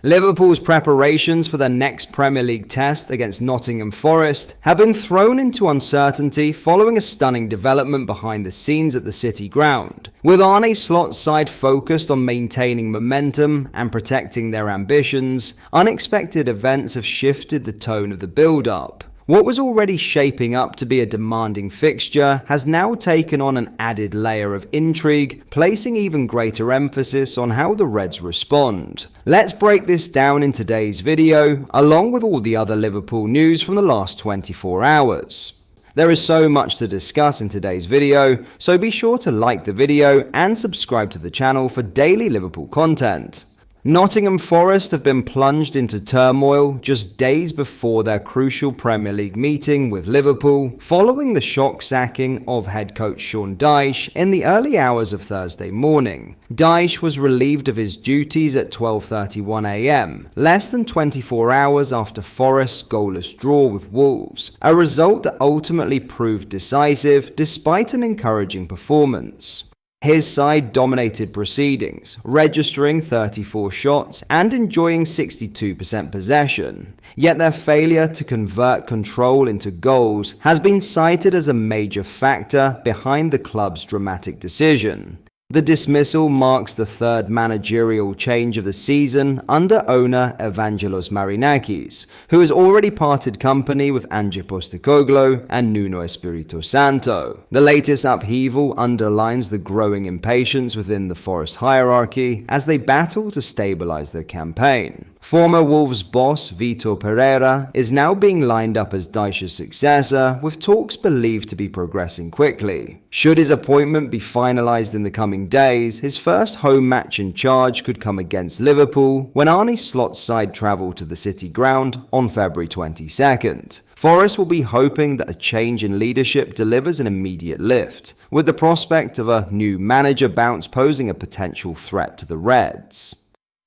Liverpool's preparations for their next Premier League test against Nottingham Forest have been thrown into uncertainty following a stunning development behind the scenes at the City ground. With Arne Slot's side focused on maintaining momentum and protecting their ambitions, unexpected events have shifted the tone of the build-up. What was already shaping up to be a demanding fixture has now taken on an added layer of intrigue, placing even greater emphasis on how the Reds respond. Let's break this down in today's video, along with all the other Liverpool news from the last 24 hours. There is so much to discuss in today's video, so be sure to like the video and subscribe to the channel for daily Liverpool content. Nottingham Forest have been plunged into turmoil just days before their crucial Premier League meeting with Liverpool, following the shock sacking of head coach Sean Daish in the early hours of Thursday morning. Daish was relieved of his duties at 12:31 a.m., less than 24 hours after Forest's goalless draw with Wolves, a result that ultimately proved decisive despite an encouraging performance. His side dominated proceedings, registering 34 shots and enjoying 62% possession. Yet their failure to convert control into goals has been cited as a major factor behind the club's dramatic decision. The dismissal marks the third managerial change of the season under owner Evangelos Marinakis, who has already parted company with Ange Postecoglou and Nuno Espirito Santo. The latest upheaval underlines the growing impatience within the Forest hierarchy as they battle to stabilize their campaign. Former Wolves boss Vitor Pereira is now being lined up as Daish's successor, with talks believed to be progressing quickly. Should his appointment be finalized in the coming days, his first home match in charge could come against Liverpool when Arne Slot's side travel to the City ground on February 22nd. Forest will be hoping that a change in leadership delivers an immediate lift, with the prospect of a new manager bounce posing a potential threat to the Reds.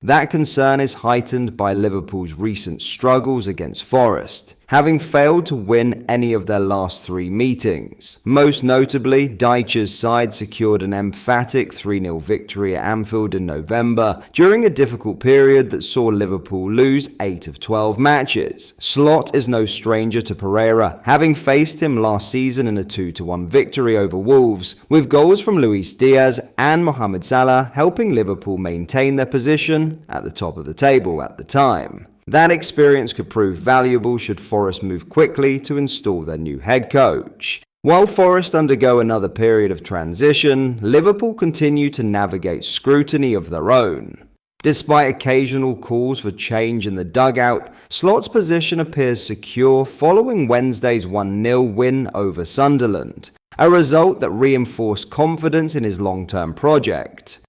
That concern is heightened by Liverpool's recent struggles against Forest, having failed to win any of their last three meetings. Most notably, Daish's side secured an emphatic 3-0 victory at Anfield in November during a difficult period that saw Liverpool lose 8 of 12 matches. Slot is no stranger to Pereira, having faced him last season in a 2-1 victory over Wolves, with goals from Luis Diaz and Mohamed Salah helping Liverpool maintain their position at the top of the table at the time. That experience could prove valuable should Forest move quickly to install their new head coach. While Forest undergo another period of transition, Liverpool continue to navigate scrutiny of their own. Despite occasional calls for change in the dugout, Slot's position appears secure following Wednesday's 1-0 win over Sunderland, a result that reinforced confidence in his long-term project.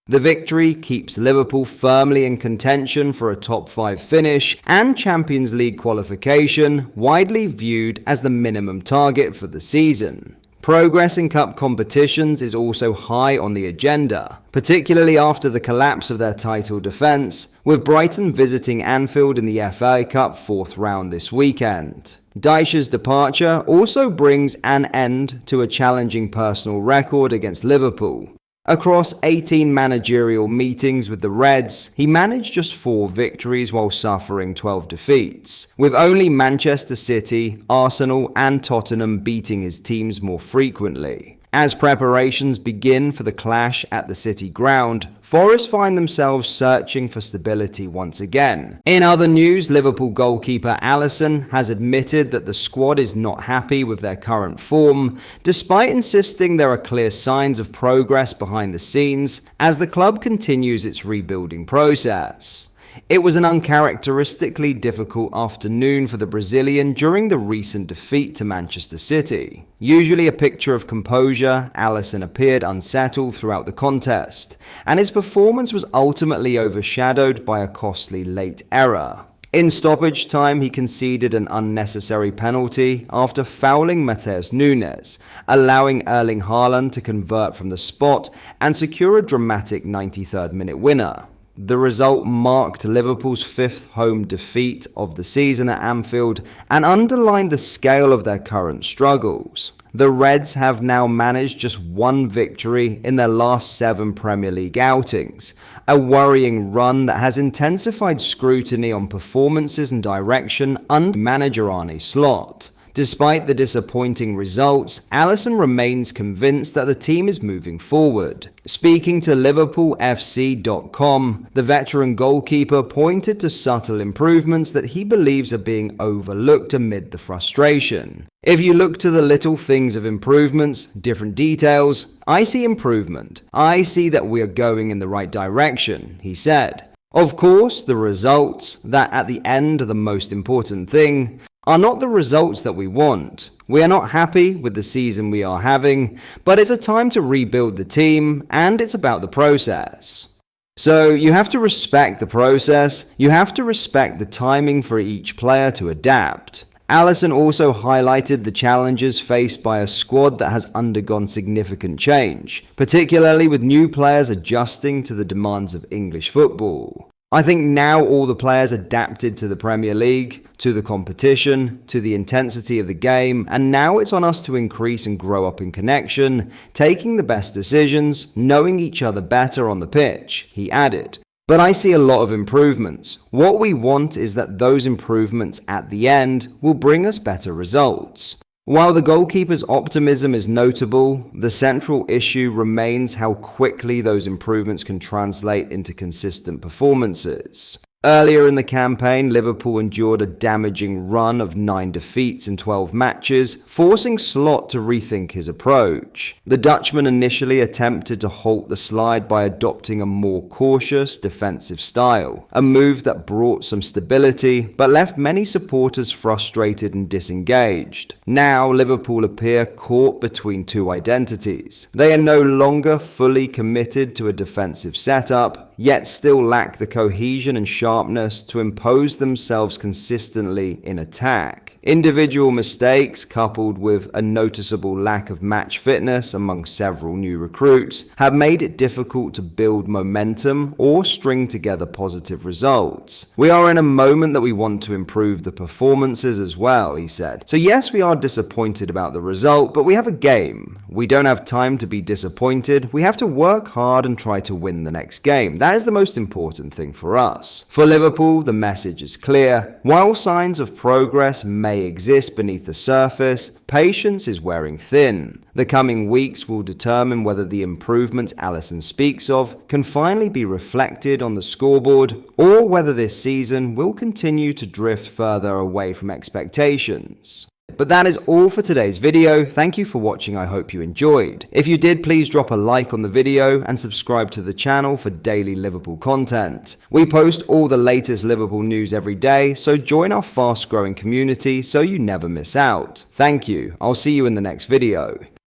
The victory keeps Liverpool firmly in contention for a top 5 finish and Champions League qualification, widely viewed as the minimum target for the season. Progress in cup competitions is also high on the agenda, particularly after the collapse of their title defence, with Brighton visiting Anfield in the FA Cup 4th round this weekend. Daish's departure also brings an end to a challenging personal record against Liverpool. Across 18 managerial meetings with the Reds, he managed just 4 victories while suffering 12 defeats, with only Manchester City, Arsenal and Tottenham beating his teams more frequently. As preparations begin for the clash at the City ground, Forest find themselves searching for stability once again. In other news, Liverpool goalkeeper Alisson has admitted that the squad is not happy with their current form, despite insisting there are clear signs of progress behind the scenes as the club continues its rebuilding process. It was an uncharacteristically difficult afternoon for the Brazilian during the recent defeat to Manchester City. Usually a picture of composure, Alisson appeared unsettled throughout the contest, and his performance was ultimately overshadowed by a costly late error. In stoppage time, he conceded an unnecessary penalty after fouling Matheus Nunes, allowing Erling Haaland to convert from the spot and secure a dramatic 93rd minute winner. The result marked Liverpool's 5th home defeat of the season at Anfield and underlined the scale of their current struggles. The Reds have now managed just 1 victory in their last 7 Premier League outings, a worrying run that has intensified scrutiny on performances and direction under manager Arne Slot. Despite the disappointing results, Alisson remains convinced that the team is moving forward. Speaking to LiverpoolFC.com, the veteran goalkeeper pointed to subtle improvements that he believes are being overlooked amid the frustration. "If you look to the little things of improvements, different details, I see improvement. I see that we are going in the right direction," he said. Of course, the results, that at the end are the most important thing, are not the results that we want. We are not happy with the season we are having, but it's a time to rebuild the team, and it's about the process. So you have to respect the process, you have to respect the timing for each player to adapt. Alisson also highlighted the challenges faced by a squad that has undergone significant change, particularly with new players adjusting to the demands of English football. "I think now all the players adapted to the Premier League, to the competition, to the intensity of the game, and now it's on us to increase and grow up in connection, taking the best decisions, knowing each other better on the pitch," he added. "But I see a lot of improvements. What we want is that those improvements at the end will bring us better results." While the goalkeeper's optimism is notable, the central issue remains how quickly those improvements can translate into consistent performances. Earlier in the campaign, Liverpool endured a damaging run of 9 defeats in 12 matches, forcing Slot to rethink his approach. The Dutchman initially attempted to halt the slide by adopting a more cautious defensive style, a move that brought some stability but left many supporters frustrated and disengaged. Now, Liverpool appear caught between two identities. They are no longer fully committed to a defensive setup, yet still lack the cohesion and sharpness to impose themselves consistently in attack. Individual mistakes, coupled with a noticeable lack of match fitness among several new recruits, have made it difficult to build momentum or string together positive results. "We are in a moment that we want to improve the performances as well," he said. "So yes, we are disappointed about the result, but we have a game. We don't have time to be disappointed. We have to work hard and try to win the next game. That is the most important thing for us." For Liverpool, the message is clear. While signs of progress may exist beneath the surface, patience is wearing thin. The coming weeks will determine whether the improvements Alisson speaks of can finally be reflected on the scoreboard, or whether this season will continue to drift further away from expectations. But that is all for today's video. Thank you for watching. I hope you enjoyed. If you did, please drop a like on the video and subscribe to the channel for daily Liverpool content. We post all the latest Liverpool news every day, so join our fast growing community so you never miss out. Thank you. I'll see you in the next video.